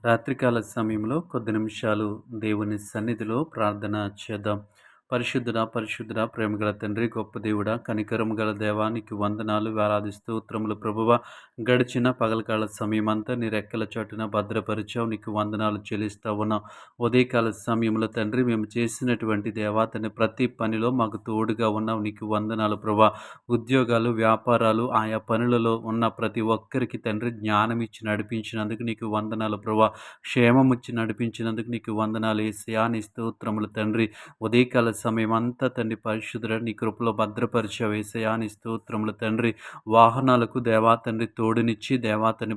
రాత్రికాల సమయంలో కొద్ది నిమిషాలు దేవుని సన్నిధిలో ప్రార్థన చేద్దాం. పరిశుద్ధుడా, పరిశుద్ధుడా, ప్రేమగల తండ్రి, గొప్ప దేవుడా, కనికరము గల దేవా, నీకు వందనాలు, వేలాది స్తోత్రములు ప్రభువా. గడిచిన పగలకాల సమయమంతా నీ రెక్కల చాటున భద్రపరిచావు. నీకు వందనాలు చెల్లిస్తా ఉన్నాం. ఉదయకాల సమయంలో తండ్రి, మేము చేసినటువంటి దేవా తండ్రి ప్రతి పనిలో మాకు తోడుగా ఉన్నావు. నీకు వందనాలు ప్రభా. ఉద్యోగాలు, వ్యాపారాలు, ఆయా పనులలో ఉన్న ప్రతి ఒక్కరికి తండ్రి జ్ఞానం ఇచ్చి నడిపించినందుకు నీకు వందనాలు ప్రభా. క్షేమమిచ్చి నడిపించినందుకు నీకు వందనాలు యేసయ్యా. నీ స్తోత్రములు తండ్రి. ఉదయకాల సమయమంతా తండ్రి పరిశుద్ధుడా, నీ కృపలో భద్రపరిచావు యేసయ్యా. నీ స్తోత్రములు తండ్రి. వాహనాలకు దేవా తండ్రి తోడునిచ్చి, దేవా తండ్రి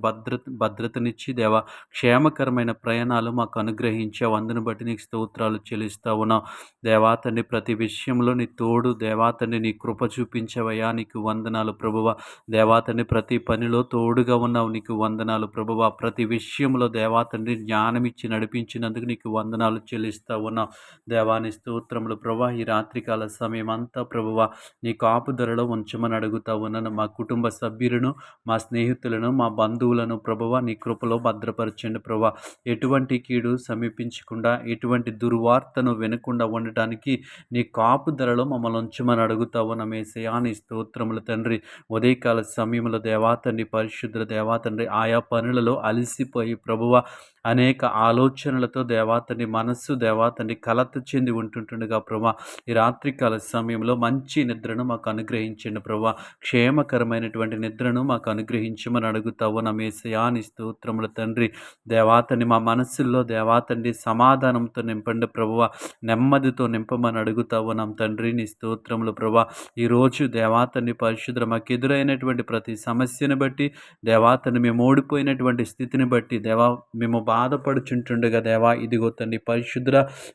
భద్రతనిచ్చి, దేవా క్షేమకరమైన ప్రయాణాలు మాకు అనుగ్రహించావు. అందును బట్టి నీకు స్తోత్రాలు చెల్లిస్తా ఉన్నాం. దేవా తండ్రి ప్రతి విషయంలో నీ తోడు, దేవా తండ్రి నీ కృప చూపించవయ్యా. నీకు వందనాలు ప్రభువా. దేవా తండ్రి ప్రతి పనిలో తోడుగా ఉన్నావు. నీకు వందనాలు ప్రభువా. ప్రతి విషయంలో దేవా తండ్రి జ్ఞానమిచ్చి నడిపించినందుకు నీకు వందనాలు చెల్లిస్తా ఉన్నాం. దేవాని స్తోత్రములు ప్రభా. ఈ రాత్రికాల సమయం అంతా ప్రభువా నీ కాపుదలలో ఉంచమని అడుగుతా ఉన్నాను. మా కుటుంబ సభ్యులను, మా స్నేహితులను, మా బంధువులను ప్రభువా నీ కృపలో భద్రపరచండి ప్రభా. ఎటువంటి కీడు సమీపించకుండా, ఎటువంటి దుర్వార్తను వినకుండా ఉండటానికి నీ కాపుదలలో మమ్మల్ని ఉంచమని అడుగుతా ఉన్నాం యేసయ్యా. నీ స్తోత్రములు తండ్రి. ఉదయకాల సమయంలో దేవా తండ్రి, పరిశుద్ధ దేవా తండ్రి, ఆయా పనులలో అలసిపోయి ప్రభువా అనేక ఆలోచనలతో దేవా తండ్రి మనస్సు దేవా తండ్రి కలత చెంది ఉంటుండగా ప్రభా, ఈ రాత్రికాల సమయంలో మంచి నిద్రను మాకు అనుగ్రహించండి ప్రభా. క్షేమకరమైనటువంటి నిద్రను మాకు అనుగ్రహించమని అడుగుతావు నా యేసయ్యా. నీ స్తోత్రములు తండ్రి. దేవా తండ్రి మా మనస్సుల్లో దేవా తండ్రి సమాధానంతో నింపండి ప్రభువా. నెమ్మదితో నింపమని అడుగుతావు నా తండ్రి. నీ స్తోత్రములు ప్రభా. ఈరోజు దేవా తండ్రి పరిశుద్ధ మాకు ఎదురైనటువంటి ప్రతి సమస్యను బట్టి, దేవా తండ్రి మేము ఓడిపోయినటువంటి స్థితిని బట్టి, దేవా మేము బాధపడుచుంటుండగా దేవా ఇదిగో తండ్రి పరిశుద్ధ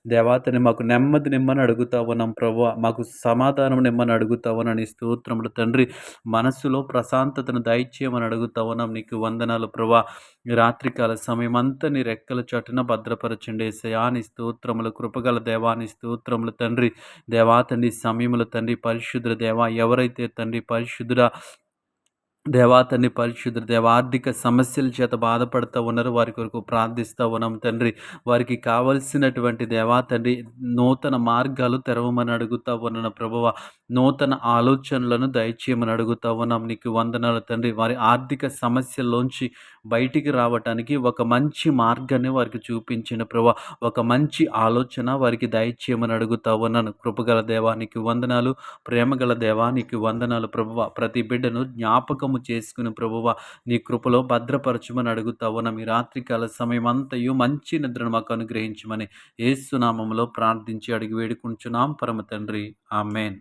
దేవా తండ్రి మాకు నెమ్మది నిమ్మని అడుగుతా ఉన్నాం ప్రభువా. మాకు సమాధానం నిమ్మని అడుగుతా ఉన్నాను. నీ స్తోత్రములు తండ్రి. మనస్సులో ప్రశాంతతను దయచేయమని అడుగుతా ఉన్నాం. నీకు వందనాలు ప్రభా. రాత్రికాల సమయం అంతా నీ రెక్కల చాటున భద్రపరచండి యేసయ్యా. నీ స్తోత్రములు కృపగల దేవా. నీ స్తోత్రములు తండ్రి. దేవా తండ్రి సమయములు తండ్రి పరిశుద్ధ దేవా ఎవరైతే తండ్రి పరిశుద్ధుడా దేవా తండ్రి పరిశుద్ధ దేవ ఆర్థిక సమస్యల చేత బాధపడుతూ ఉన్నారు. వారి కొరకు ప్రార్థిస్తూ ఉన్నాం తండ్రి. వారికి కావలసినటువంటి దేవా తండ్రి నూతన మార్గాలు తెరవమని అడుగుతా ఉన్నాను ప్రభువ. నూతన ఆలోచనలను దయచేయమని అడుగుతా ఉన్నాం. నీకు వందనాలు తండ్రి. వారి ఆర్థిక సమస్యల్లోంచి బయటికి రావటానికి ఒక మంచి మార్గాన్ని వారికి చూపించిన ప్రభువ. ఒక మంచి ఆలోచన వారికి దయచేయమని అడుగుతా ఉన్నాను. కృపగల దేవానికి వందనాలు. ప్రేమగల దేవానికి వందనాలు ప్రభువ. ప్రతి బిడ్డను జ్ఞాపకము చేసుకుని ప్రభువ నీ కృపలో భద్రపరచమని అడుగుతా ఉన్నాం. ఈ రాత్రికాల సమయం అంతయు మంచి నిద్రను మాకు అనుగ్రహించమని యేసు నామములో ప్రార్థించి అడిగి వేడుకుంటున్నాం పరమ తండ్రి. ఆమేన్.